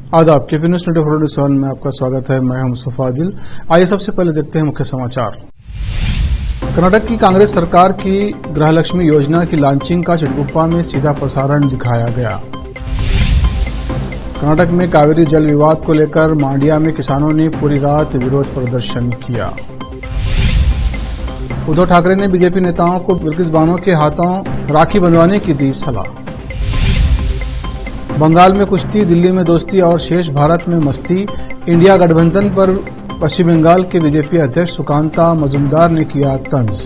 आदाब, KP news 24/7 में आपका स्वागत है। मैं हूं मुस्तफा आदिल। आइए सबसे पहले देखते हैं मुख्य समाचार। कर्नाटक की कांग्रेस सरकार की गृहलक्ष्मी योजना की लॉन्चिंग का चिटगुप्पा में सीधा प्रसारण दिखाया गया। कर्नाटक में कावेरी जल विवाद को लेकर मांड्या में किसानों ने पूरी रात विरोध प्रदर्शन किया। उद्धव ठाकरे ने बीजेपी नेताओं को बिल्किस बानो के हाथों राखी बंधवाने की दी सलाह। बंगाल में कुश्ती, दिल्ली में दोस्ती और शेष भारत में मस्ती। इंडिया गठबंधन पर पश्चिम बंगाल के बीजेपी अध्यक्ष सुकांता मजुमदार ने किया तंज।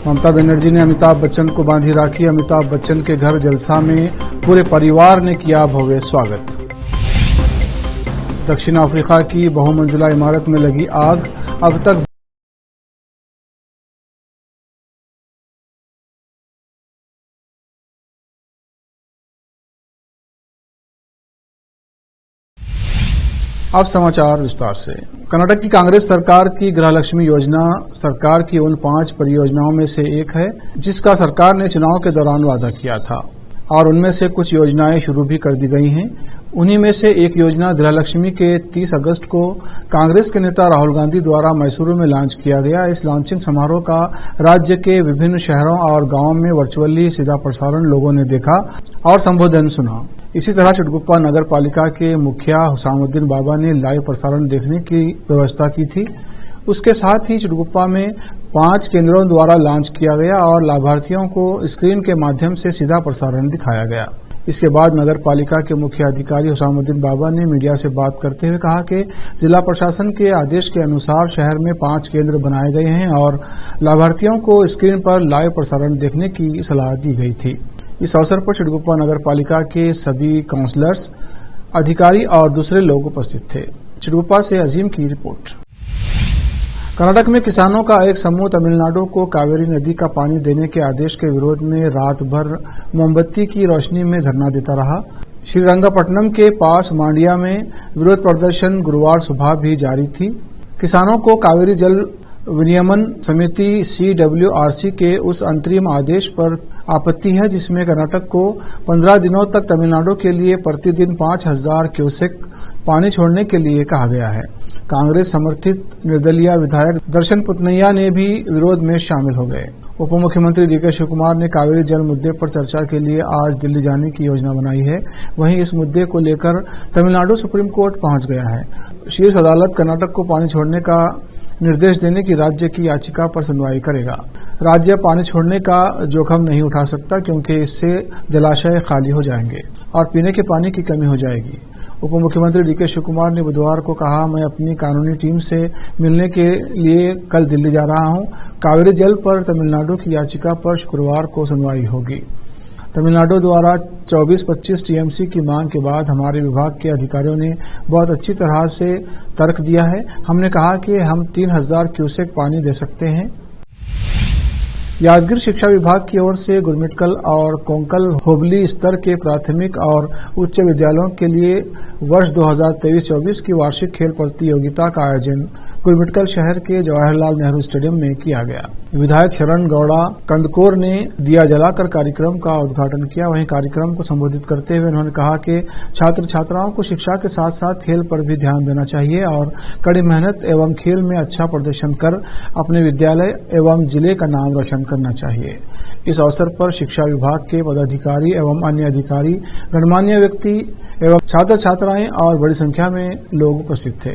ममता बनर्जी ने अमिताभ बच्चन को बांधी राखी। अमिताभ बच्चन के घर जलसा में पूरे परिवार ने किया भव्य स्वागत। दक्षिण अफ्रीका की बहुमंजिला इमारत में लगी आग, अब तक अब समाचार विस्तार से। कर्नाटक की कांग्रेस सरकार की गृहलक्ष्मी योजना सरकार की उन 5 परियोजनाओं में से एक है जिसका सरकार ने चुनाव के दौरान वादा किया था और उनमें से कुछ योजनाएं शुरू भी कर दी गई हैं। उन्हीं में से एक योजना गृहलक्ष्मी के 30 अगस्त को कांग्रेस के नेता राहुल गांधी द्वारा मैसूरू में लॉन्च किया गया। इस लॉन्चिंग समारोह का राज्य के विभिन्न शहरों और गांवों में वर्चुअली सीधा प्रसारण लोगों ने देखा और संबोधन सुना। इसी तरह चिटगुप्पा नगर पालिका के मुखिया हुसामुद्दीन बाबा ने लाइव प्रसारण देखने की व्यवस्था की थी। उसके साथ ही चिटगुप्पा में 5 केंद्रों द्वारा लॉन्च किया गया और लाभार्थियों को स्क्रीन के माध्यम से सीधा प्रसारण दिखाया गया। इसके बाद नगर पालिका के मुख्य अधिकारी हुसामुद्दीन बाबा ने मीडिया से बात करते हुए कहा कि जिला प्रशासन के आदेश के अनुसार शहर में 5 केंद्र बनाए गए हैं और लाभार्थियों को स्क्रीन पर लाइव प्रसारण देखने की सलाह दी गई थी। इस अवसर पर चिटगुप्पा नगर पालिका के सभी काउंसलर्स, अधिकारी और दूसरे लोग उपस्थित थे। चिटगुप्पा से अजीम की रिपोर्ट। कर्नाटक में किसानों का एक समूह तमिलनाडु को कावेरी नदी का पानी देने के आदेश के विरोध में रात भर मोमबत्ती की रोशनी में धरना देता रहा। श्रीरंगपट्टनम के पास मांड्या में विरोध प्रदर्शन गुरुवार सुबह भी जारी थी। किसानों को कावेरी जल विनियमन समिति CWRC के उस अंतरिम आदेश पर आपत्ति है जिसमें कर्नाटक को 15 दिनों तक तमिलनाडु के लिए प्रतिदिन 5000 क्यूसेक पानी छोड़ने के लिए कहा गया है। कांग्रेस समर्थित निर्दलीय विधायक दर्शन पुतनैया ने भी विरोध में शामिल हो गए। उप मुख्यमंत्री DK शिवकुमार ने कावेरी जल मुद्दे पर चर्चा के लिए आज दिल्ली जाने की योजना बनाई है। वहीं इस मुद्दे को लेकर तमिलनाडु सुप्रीम कोर्ट पहुंच गया है। शीर्ष अदालत कर्नाटक को पानी छोड़ने का निर्देश देने की राज्य की याचिका पर सुनवाई करेगा। राज्य पानी छोड़ने का जोखिम नहीं उठा सकता क्योंकि इससे जलाशय खाली हो जाएंगे और पीने के पानी की कमी हो जाएगी। उप मुख्यमंत्री DK शिवकुमार ने बुधवार को कहा, मैं अपनी कानूनी टीम से मिलने के लिए कल दिल्ली जा रहा हूं। कावेरी जल पर तमिलनाडु की याचिका पर शुक्रवार को सुनवाई होगी। तमिलनाडु द्वारा 24-25 TMC की मांग के बाद हमारे विभाग के अधिकारियों ने बहुत अच्छी तरह से तर्क दिया है। हमने कहा कि हम 3000 क्यूसेक पानी दे सकते हैं। यादगीर शिक्षा विभाग की ओर से गुरमिटकल और कोंकल होबली स्तर के प्राथमिक और उच्च विद्यालयों के लिए वर्ष 2023-24 की वार्षिक खेल प्रतियोगिता का आयोजन गुरमिटकल शहर के जवाहरलाल नेहरू स्टेडियम में किया गया। विधायक शरण गौड़ा कंदकोर ने दिया जलाकर कार्यक्रम का उद्घाटन किया। वहीं कार्यक्रम को संबोधित करते हुए उन्होंने कहा कि छात्र छात्राओं को शिक्षा के साथ साथ खेल पर भी ध्यान देना चाहिए और कड़ी मेहनत एवं खेल में अच्छा प्रदर्शन कर अपने विद्यालय एवं जिले का नाम रोशन करना चाहिए। इस अवसर पर शिक्षा विभाग के पदाधिकारी एवं अन्य अधिकारी, गणमान्य व्यक्ति एवं छात्र छात्राएं और बड़ी संख्या में लोग उपस्थित थे।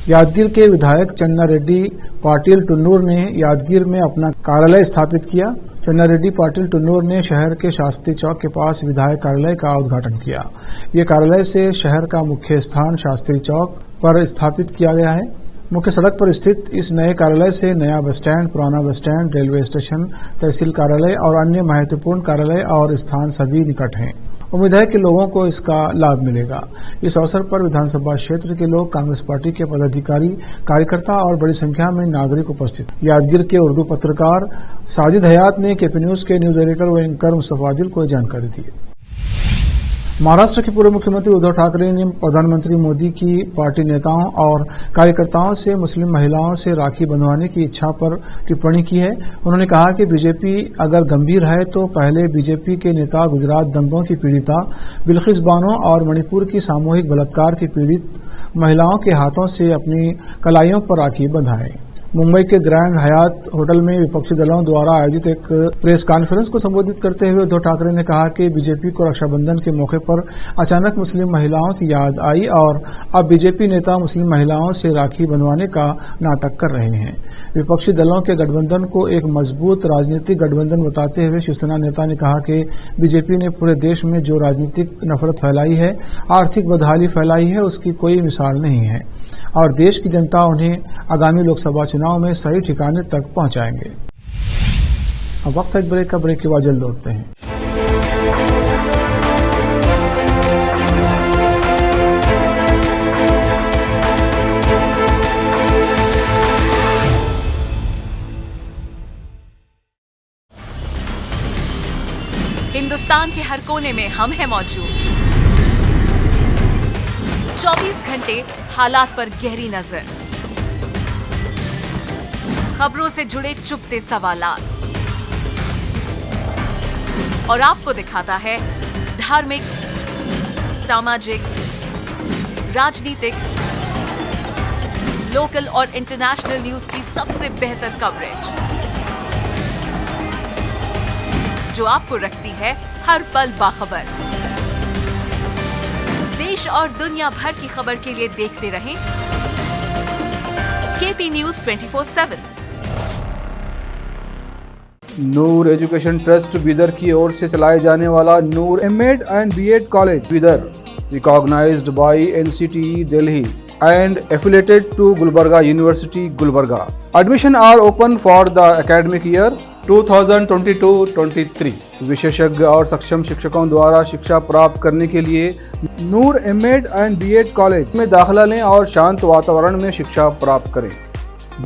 यादगीर के विधायक चन्ना रेड्डी पाटिल टुन्नूर ने यादगीर में अपना कार्यालय स्थापित किया। चन्ना रेड्डी पाटिल टुन्नूर ने शहर के शास्त्री चौक के पास विधायक कार्यालय का उद्घाटन किया। ये कार्यालय से शहर का मुख्य स्थान शास्त्री चौक पर स्थापित किया गया है। मुख्य सड़क पर स्थित इस नए कार्यालय से नया बस स्टैंड, पुराना बस स्टैंड, रेलवे स्टेशन, तहसील कार्यालय और अन्य महत्वपूर्ण कार्यालय और स्थान सभी निकट हैं। उम्मीद है कि लोगों को इसका लाभ मिलेगा। इस अवसर पर विधानसभा क्षेत्र के लोग, कांग्रेस पार्टी के पदाधिकारी, कार्यकर्ता और बड़ी संख्या में नागरिक उपस्थित। यादगीर के उर्दू पत्रकार साजिद हयात ने केपी न्यूज के न्यूज एडिटर व एंकर मुस्तफा आदिल को जानकारी दी। महाराष्ट्र के पूर्व मुख्यमंत्री उद्धव ठाकरे ने प्रधानमंत्री मोदी की पार्टी नेताओं और कार्यकर्ताओं से मुस्लिम महिलाओं से राखी बंधवाने की इच्छा पर टिप्पणी की है। उन्होंने कहा कि बीजेपी अगर गंभीर है तो पहले बीजेपी के नेता गुजरात दंगों की पीड़िता बिल्किस बानो और मणिपुर की सामूहिक बलात्कार की पीड़ित महिलाओं के हाथों से अपनी कलाइयों पर राखी बंधाएं। मुंबई के ग्रैंड हयात होटल में विपक्षी दलों द्वारा आयोजित एक प्रेस कॉन्फ्रेंस को संबोधित करते हुए उद्धव ठाकरे ने कहा कि बीजेपी को रक्षाबंधन के मौके पर अचानक मुस्लिम महिलाओं की याद आई और अब बीजेपी नेता मुस्लिम महिलाओं से राखी बंधवाने का नाटक कर रहे हैं। विपक्षी दलों के गठबंधन को एक मजबूत राजनीतिक गठबंधन बताते हुए शिवसेना नेता ने कहा कि बीजेपी ने पूरे देश में जो राजनीतिक नफरत फैलाई है, आर्थिक बदहाली फैलाई है, उसकी कोई मिसाल नहीं है और देश की जनता उन्हें आगामी लोकसभा चुनाव में सही ठिकाने तक पहुंचाएंगे। अब वक्त है एक ब्रेक का। ब्रेक के बाद जल्द लौटते हैं। हिंदुस्तान के हर कोने में हम हैं मौजूद। 24 घंटे हालात पर गहरी नजर, खबरों से जुड़े चुपते सवालात और आपको दिखाता है धार्मिक, सामाजिक, राजनीतिक, लोकल और इंटरनेशनल न्यूज की सबसे बेहतर कवरेज जो आपको रखती है हर पल बाखबर। देश और दुनिया भर की खबर के लिए देखते रहें KP news 24/7। Noor education trust Bidar की ओर से चलाए जाने वाला Noor MEd and BEd college Bidar, recognised by NCTE Delhi and affiliated to Gulbarga University, Gulbarga. Admission are open for the academic year 2022-23. विशेषज्ञ और सक्षम शिक्षकों द्वारा शिक्षा प्राप्त करने के लिए नूर एमएड एंड बीएड कॉलेज में दाखिला लें और शांत वातावरण में शिक्षा प्राप्त करें।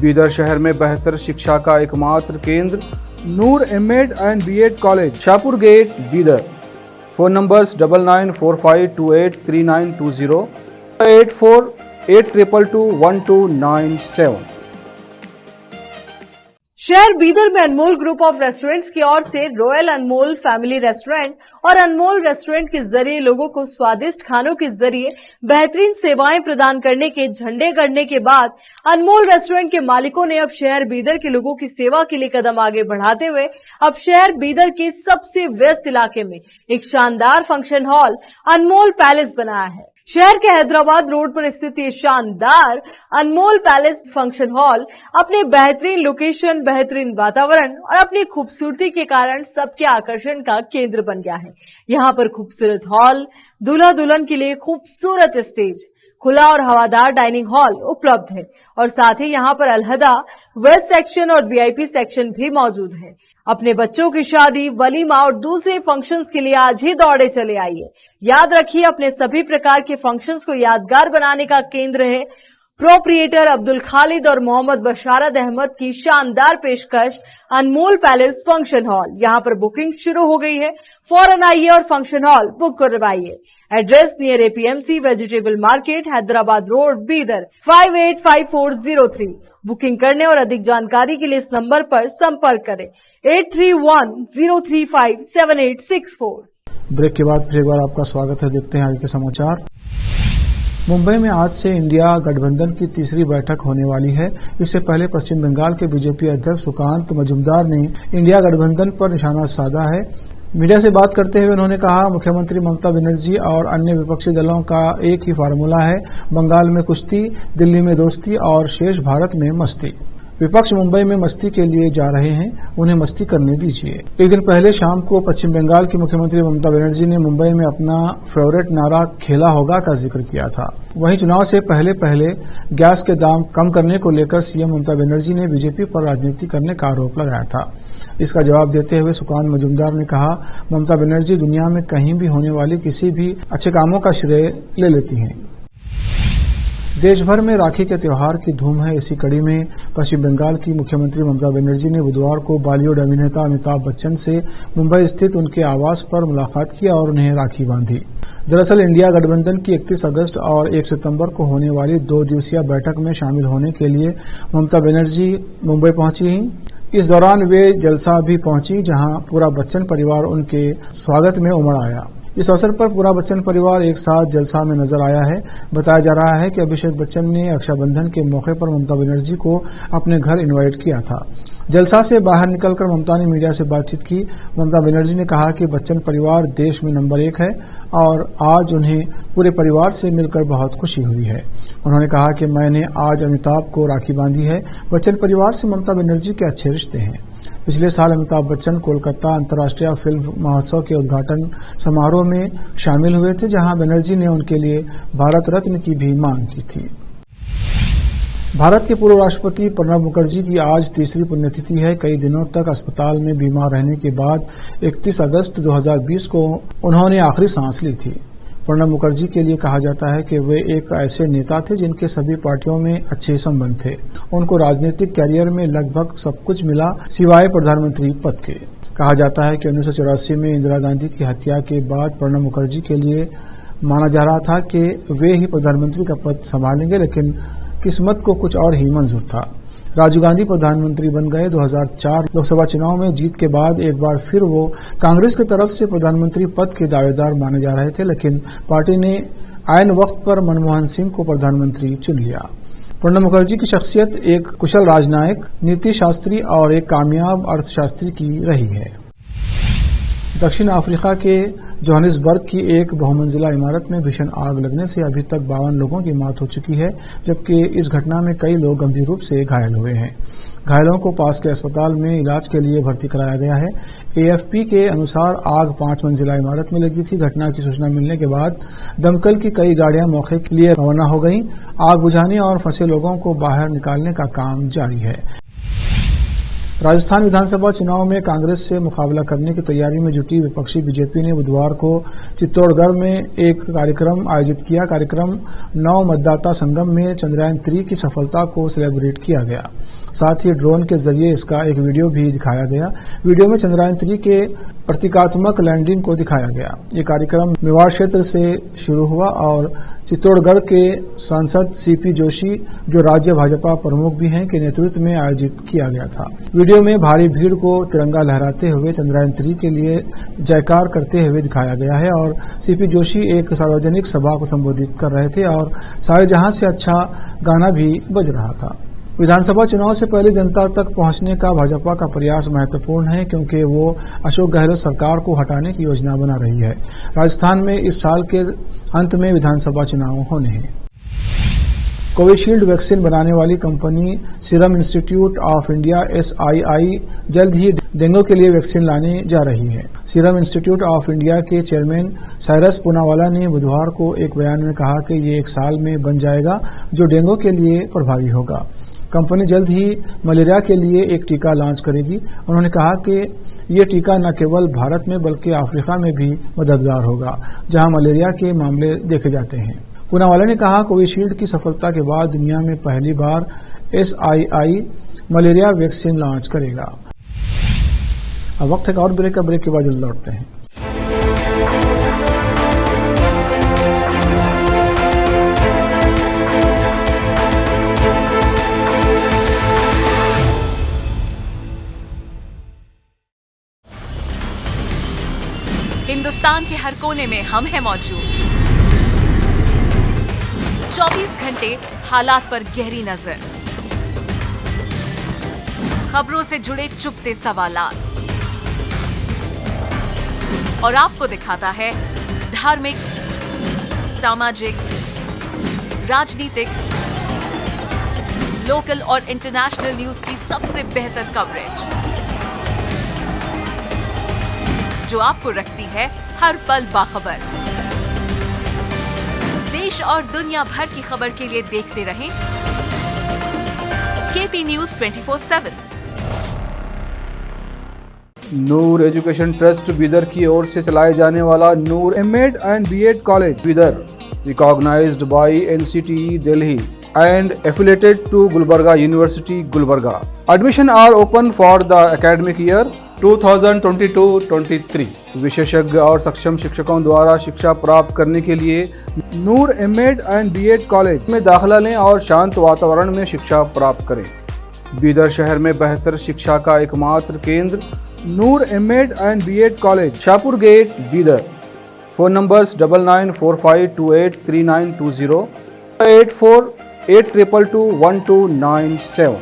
बीदर शहर में बेहतर शिक्षा का एकमात्र केंद्र Noor MEd and BEd college, Shahpur gate, Bidar. Phone numbers 9945283920, 8482221297। शहर बीदर में अनमोल ग्रुप ऑफ रेस्टोरेंट्स की ओर से रॉयल अनमोल फैमिली रेस्टोरेंट और अनमोल रेस्टोरेंट के जरिए लोगों को स्वादिष्ट खानों के जरिए बेहतरीन सेवाएं प्रदान करने के झंडे गड़ने के बाद अनमोल रेस्टोरेंट के मालिकों ने अब शहर बीदर के लोगों की सेवा के लिए कदम आगे बढ़ाते हुए अब शहर बीदर के सबसे व्यस्त इलाके में एक शानदार फंक्शन हॉल अनमोल पैलेस बनाया है। शहर के हैदराबाद रोड पर स्थित ये शानदार अनमोल पैलेस फंक्शन हॉल अपने बेहतरीन लोकेशन, बेहतरीन वातावरण और अपनी खूबसूरती के कारण सबके आकर्षण का केंद्र बन गया है। यहाँ पर खूबसूरत हॉल, दूल्हा दुल्हन के लिए खूबसूरत स्टेज, खुला और हवादार डाइनिंग हॉल उपलब्ध है और साथ ही यहाँ पर अलहदा वेस्ट सेक्शन और वीआईपी सेक्शन भी मौजूद है। अपने बच्चों की शादी, वलीमा और दूसरे फंक्शंस के लिए आज ही दौड़े चले आइए। याद रखिए, अपने सभी प्रकार के फंक्शंस को यादगार बनाने का केंद्र है प्रोप्रिएटर अब्दुल खालिद और मोहम्मद बशारत अहमद की शानदार पेशकश अनमोल पैलेस फंक्शन हॉल। यहाँ पर बुकिंग शुरू हो गई है, फौरन आइए और फंक्शन हॉल बुक करवाइए। Address near APMC vegetable market, Hyderabad road, Bidar 585403। Booking करने और अधिक जानकारी के लिए इस नंबर पर संपर्क करें 8310357864। ब्रेक के बाद फिर एक बार आपका स्वागत है। देखते हैं आगे के समाचार। मुंबई में आज से इंडिया गठबंधन की तीसरी बैठक होने वाली है। इससे पहले पश्चिम बंगाल के बीजेपी अध्यक्ष सुकांत मजूमदार ने इंडिया गठबंधन पर निशाना साधा है। मीडिया से बात करते हुए उन्होंने कहा, मुख्यमंत्री ममता बनर्जी और अन्य विपक्षी दलों का एक ही फार्मूला है, बंगाल में कुश्ती, दिल्ली में दोस्ती और शेष भारत में मस्ती। विपक्ष मुंबई में मस्ती के लिए जा रहे हैं, उन्हें मस्ती करने दीजिए। एक दिन पहले शाम को पश्चिम बंगाल की मुख्यमंत्री ममता बनर्जी ने मुंबई में अपना फेवरेट नारा खेला होगा का जिक्र किया था। वहीं चुनाव से पहले गैस के दाम कम करने को लेकर सीएम ममता बनर्जी ने बीजेपी पर राजनीति करने का आरोप लगाया था। इसका जवाब देते हुए सुकांत मजूमदार ने कहा, ममता बनर्जी दुनिया में कहीं भी होने वाली किसी भी अच्छे कामों का श्रेय ले लेती हैं। देश भर में राखी के त्योहार की धूम है। इसी कड़ी में पश्चिम बंगाल की मुख्यमंत्री ममता बनर्जी ने बुधवार को बॉलीवुड अभिनेता अमिताभ बच्चन से मुंबई स्थित उनके आवास पर मुलाकात की और उन्हें राखी बांधी। दरअसल इंडिया गठबंधन की 31 अगस्त और 1 सितंबर को होने वाली 2 दिवसीय बैठक में शामिल होने के लिए ममता बनर्जी मुंबई पहुंची हैं। इस दौरान वे जलसा भी पहुंची, जहां पूरा बच्चन परिवार उनके स्वागत में उमड़ आया। इस अवसर पर पूरा बच्चन परिवार एक साथ जलसा में नजर आया है। बताया जा रहा है कि अभिषेक बच्चन ने रक्षाबंधन के मौके पर ममता बनर्जी को अपने घर इनवाइट किया था। जलसा से बाहर निकलकर ममता ने मीडिया से बातचीत की। ममता बनर्जी ने कहा कि बच्चन परिवार देश में नंबर 1 है और आज उन्हें पूरे परिवार से मिलकर बहुत खुशी हुई है। उन्होंने कहा कि मैंने आज अमिताभ को राखी बांधी है। बच्चन परिवार से ममता बनर्जी के अच्छे रिश्ते हैं। पिछले साल अमिताभ बच्चन कोलकाता अंतर्राष्ट्रीय फिल्म महोत्सव के उद्घाटन समारोह में शामिल हुए थे, जहां बनर्जी ने उनके लिए भारत रत्न की भी मांग की थी। भारत के पूर्व राष्ट्रपति प्रणब मुखर्जी की आज तीसरी पुण्यतिथि है। कई दिनों तक अस्पताल में बीमार रहने के बाद 31 अगस्त 2020 को उन्होंने आखिरी सांस ली थी। प्रणब मुखर्जी के लिए कहा जाता है कि वे एक ऐसे नेता थे जिनके सभी पार्टियों में अच्छे संबंध थे। उनको राजनीतिक कैरियर में लगभग सब कुछ मिला सिवाय प्रधानमंत्री पद के। कहा जाता है कि 1984 में इंदिरा गांधी की हत्या के बाद प्रणब मुखर्जी के लिए माना जा रहा था कि वे ही प्रधानमंत्री का पद संभालेंगे, लेकिन किस्मत को कुछ और ही मंजूर था। राजीव गांधी प्रधानमंत्री बन गए। 2004 लोकसभा चुनाव में जीत के बाद एक बार फिर वो कांग्रेस की तरफ से प्रधानमंत्री पद के दावेदार माने जा रहे थे, लेकिन पार्टी ने आईन वक्त पर मनमोहन सिंह को प्रधानमंत्री चुन लिया। प्रणब मुखर्जी की शख्सियत एक कुशल राजनयिक, नीति शास्त्री और एक कामयाब अर्थशास्त्री की रही है। दक्षिण अफ्रीका के जोहानिसबर्ग की एक बहुमंजिला इमारत में भीषण आग लगने से अभी तक 52 लोगों की मौत हो चुकी है, जबकि इस घटना में कई लोग गंभीर रूप से घायल हुए हैं। घायलों को पास के अस्पताल में इलाज के लिए भर्ती कराया गया है। एएफपी के अनुसार आग 5 मंजिला इमारत में लगी थी। घटना की सूचना मिलने के बाद दमकल की कई गाड़ियां मौके के लिए रवाना हो गईं। आग बुझाने और फंसे लोगों को बाहर निकालने का काम जारी है। राजस्थान विधानसभा चुनाव में कांग्रेस से मुकाबला करने की तैयारी में जुटी विपक्षी बीजेपी ने बुधवार को चित्तौड़गढ़ में एक कार्यक्रम आयोजित किया। कार्यक्रम 9 मतदाता संगम में चंद्रयान 3 की सफलता को सेलिब्रेट किया गया। साथ ही ड्रोन के जरिए इसका एक वीडियो भी दिखाया गया। वीडियो में चंद्रयान 3 के प्रतीकात्मक लैंडिंग को दिखाया गया। ये कार्यक्रम मेवाड़ क्षेत्र से शुरू हुआ और चित्तौड़गढ़ के सांसद सीपी जोशी, जो राज्य भाजपा प्रमुख भी हैं, के नेतृत्व में आयोजित किया गया था। वीडियो में भारी भीड़ को तिरंगा लहराते हुए चंद्रयान 3 के लिए जयकार करते हुए दिखाया गया है और सीपी जोशी एक सार्वजनिक सभा को संबोधित कर रहे थे और सारे जहां से अच्छा गाना भी बज रहा था। विधानसभा चुनाव से पहले जनता तक पहुंचने का भाजपा का प्रयास महत्वपूर्ण है, क्योंकि वो अशोक गहलोत सरकार को हटाने की योजना बना रही है। राजस्थान में इस साल के अंत में विधानसभा चुनाव होने हैं। कोविशील्ड वैक्सीन बनाने वाली company serum institute of India SII जल्द ही डेंगू के लिए वैक्सीन लाने जा रही है। सीरम इंस्टीट्यूट ऑफ इंडिया के चेयरमैन साइरस पूनावाला ने बुधवार को एक बयान में कहा कि ये 1 साल में बन जाएगा, जो डेंगू के लिए प्रभावी होगा। कंपनी जल्द ही मलेरिया के लिए एक टीका लॉन्च करेगी। उन्होंने कहा कि ये टीका न केवल भारत में बल्कि अफ्रीका में भी मददगार होगा, जहां मलेरिया के मामले देखे जाते हैं। पूनावाला ने कहा, कोविशील्ड की सफलता के बाद दुनिया में पहली बार SII मलेरिया वैक्सीन लॉन्च करेगा। अब वक्त है और ब्रेक के बाद जल्द लौटते हैं। हिंदुस्तान के हर कोने में हम हैं मौजूद। 24 घंटे हालात पर गहरी नजर, खबरों से जुड़े चुपते सवालात और आपको दिखाता है धार्मिक, सामाजिक, राजनीतिक, लोकल और इंटरनेशनल न्यूज की सबसे बेहतर कवरेज, जो आपको रखती है हर पल बाखबर। देश और दुनिया भर की खबर के लिए देखते रहें KP News 24/7। Noor education trust Bidar की ओर से चलाए जाने वाला नूर M.Ed and B.Ed college Bidar recognized by NCTE Delhi and affiliated to Gulbarga University, Gulbarga. Admission are open for the academic year 2022-23. विशेषज्ञ और सक्षम शिक्षकों द्वारा शिक्षा प्राप्त करने के लिए नूर एमएड एंड बीएड कॉलेज में दाखिला लें और शांत वातावरण में शिक्षा प्राप्त करें। बीदर शहर में बेहतर शिक्षा का एकमात्र केंद्र Noor MEd and BEd college, Shahpur gate, Bidar. Phone numbers 9945283920, 8482221297।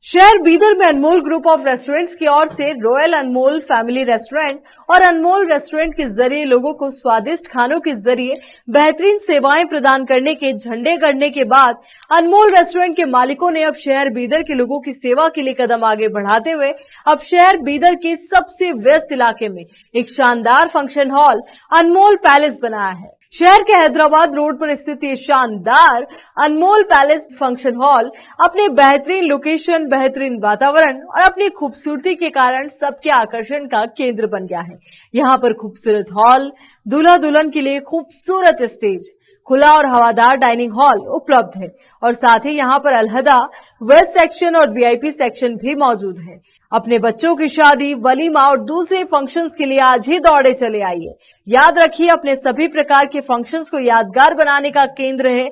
शहर बीदर में अनमोल ग्रुप ऑफ रेस्टोरेंट्स की ओर से रॉयल अनमोल फैमिली रेस्टोरेंट और अनमोल रेस्टोरेंट के जरिए लोगों को स्वादिष्ट खानों के जरिए बेहतरीन सेवाएं प्रदान करने के झंडे गड़ने के बाद अनमोल रेस्टोरेंट के मालिकों ने अब शहर बीदर के लोगों की सेवा के लिए कदम आगे बढ़ाते हुए अब शहर बीदर के सबसे व्यस्त इलाके में एक शानदार फंक्शन हॉल अनमोल पैलेस बनाया है। शहर के हैदराबाद रोड पर स्थित ये शानदार अनमोल पैलेस फंक्शन हॉल अपने बेहतरीन लोकेशन, बेहतरीन वातावरण और अपनी खूबसूरती के कारण सबके आकर्षण का केंद्र बन गया है। यहाँ पर खूबसूरत हॉल, दूल्हा दुल्हन के लिए खूबसूरत स्टेज, खुला और हवादार डाइनिंग हॉल उपलब्ध है और साथ ही यहाँ पर अलहदा वेस्ट सेक्शन और वीआईपी सेक्शन भी मौजूद है। अपने बच्चों की शादी, वलीमा और दूसरे फंक्शंस के लिए आज ही दौड़े चले आइए। याद रखिए, अपने सभी प्रकार के फंक्शंस को यादगार बनाने का केंद्र है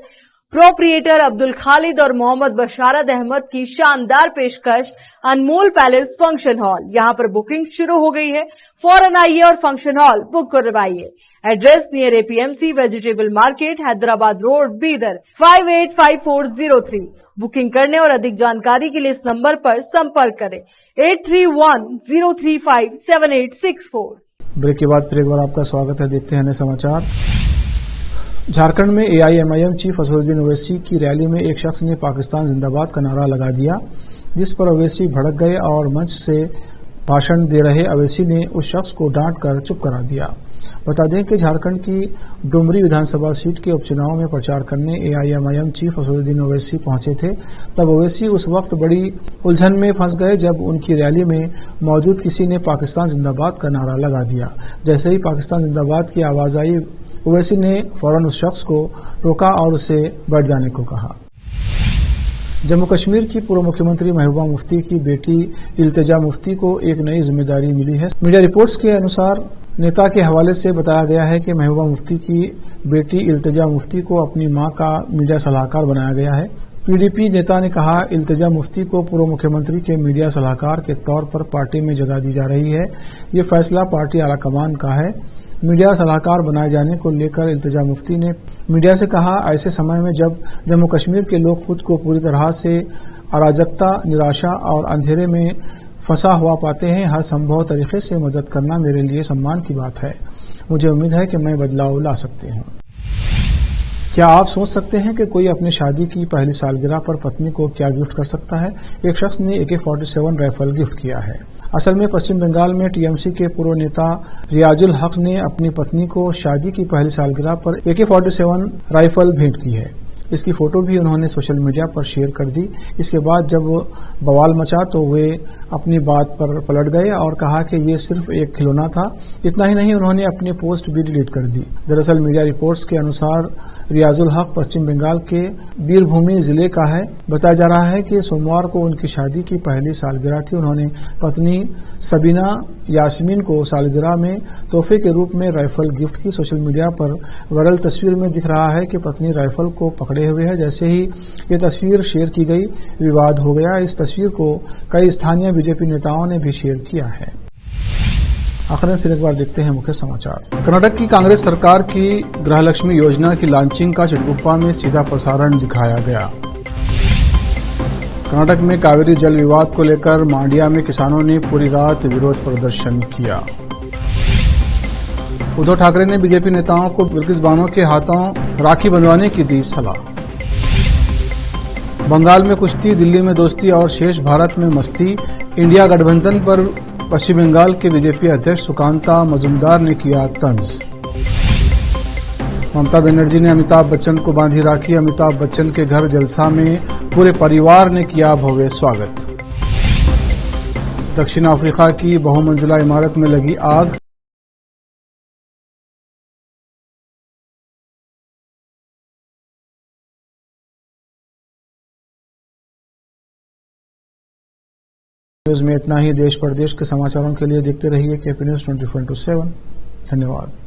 प्रोप्रिएटर अब्दुल खालिद और मोहम्मद बशारत अहमद की शानदार पेशकश अनमोल पैलेस फंक्शन हॉल। यहाँ पर बुकिंग शुरू हो गई है, फौरन आइए और फंक्शन हॉल बुक करवाइए। Address near APMC vegetable market, Hyderabad road, Bidar 585403। Booking करने और अधिक जानकारी के लिए इस नंबर पर संपर्क करें 8310357864। ब्रेक के बाद फिर एक बार आपका स्वागत है। देखते हैं नए समाचार। झारखंड में एआईएमआईएम चीफ असदुद्दीन ओवैसी की रैली में एक शख्स ने पाकिस्तान जिंदाबाद का नारा लगा दिया, जिस पर ओवैसी भड़क गए और मंच से भाषण दे रहे ओवैसी ने उस शख्स को डांट कर चुप करा दिया। बता दें कि झारखंड की डुमरी विधानसभा सीट के उपचुनाव में प्रचार करने एआईएमआईएम चीफ असदुद्दीन ओवैसी पहुंचे थे। तब ओवैसी उस वक्त बड़ी उलझन में फंस गए जब उनकी रैली में मौजूद किसी ने पाकिस्तान जिंदाबाद का नारा लगा दिया। जैसे ही पाकिस्तान जिंदाबाद की आवाज आई, ओवैसी ने फौरन उस शख्स को रोका और उसे बैठ जाने को कहा। जम्मू कश्मीर की पूर्व मुख्यमंत्री महबूबा मुफ्ती की बेटी इल्तिजा मुफ्ती को एक नई जिम्मेदारी मिली है। मीडिया रिपोर्ट्स के अनुसार नेता के हवाले से बताया गया है कि महबूबा मुफ्ती की बेटी इल्तिजा मुफ्ती को अपनी मां का मीडिया सलाहकार बनाया गया है। पीडीपी नेता ने कहा, इल्तिजा मुफ्ती को पूर्व मुख्यमंत्री के मीडिया सलाहकार के तौर पर पार्टी में जगह दी जा रही है। ये फैसला पार्टी आलाकमान का है। मीडिया सलाहकार बनाए जाने को लेकर इल्तिजा मुफ्ती ने मीडिया से कहा, ऐसे समय में जब जम्मू कश्मीर के लोग खुद को पूरी तरह से अराजकता, निराशा और अंधेरे में फंसा हुआ पाते हैं, हर संभव तरीके से मदद करना मेरे लिए सम्मान की बात है। मुझे उम्मीद है कि मैं बदलाव ला सकती हूँ। क्या आप सोच सकते हैं कि कोई अपनी शादी की पहली सालगिरह पर पत्नी को क्या गिफ्ट कर सकता है? एक शख्स ने AK-47 राइफल गिफ्ट किया है। असल में पश्चिम बंगाल में टीएमसी के पूर्व नेता रियाजुल हक ने अपनी पत्नी को शादी की पहली सालगिरह पर AK-47 राइफल भेंट की है। इसकी फोटो भी उन्होंने सोशल मीडिया पर शेयर कर दी। इसके बाद जब बवाल मचा तो वे अपनी बात पर पलट गए और कहा कि ये सिर्फ एक खिलौना था। इतना ही नहीं, उन्होंने अपनी पोस्ट भी डिलीट कर दी। दरअसल मीडिया रिपोर्ट्स के अनुसार रियाजुल हक पश्चिम बंगाल के बीरभूमि जिले का है। बताया जा रहा है कि सोमवार को उनकी शादी की पहली सालगिरह थी। उन्होंने पत्नी सबीना यास्मीन को सालगिरह में तोहफे के रूप में राइफल गिफ्ट की। सोशल मीडिया पर वायरल तस्वीर में दिख रहा है कि पत्नी राइफल को पकड़े हुए है। जैसे ही ये तस्वीर शेयर की गई, विवाद हो गया। इस तस्वीर को कई स्थानीय बीजेपी नेताओं ने भी शेयर किया है। आखिर में फिर एक बार देखते हैं मुख्य समाचार। कर्नाटक की कांग्रेस सरकार की गृहलक्ष्मी योजना की लॉन्चिंग का चिटगुप्पा में सीधा प्रसारण दिखाया गया। कर्नाटक में कावेरी जल विवाद को लेकर मांड्या में किसानों ने पूरी रात विरोध प्रदर्शन किया। उद्धव ठाकरे ने बीजेपी नेताओं को बिल्किस बानो के हाथों राखी बंधवाने की दी सलाह। बंगाल में कुश्ती, दिल्ली में दोस्ती और शेष भारत में मस्ती। इंडिया गठबंधन पर पश्चिम बंगाल के बीजेपी अध्यक्ष सुकांता मजुमदार ने किया तंज। ममता बनर्जी ने अमिताभ बच्चन को बांधी राखी। अमिताभ बच्चन के घर जलसा में पूरे परिवार ने किया भव्य स्वागत। दक्षिण अफ्रीका की बहुमंजिला इमारत में लगी आग। न्यूज में इतना ही। देश प्रदेश के समाचारों के लिए देखते रहिए केपी न्यूज 24/7। धन्यवाद।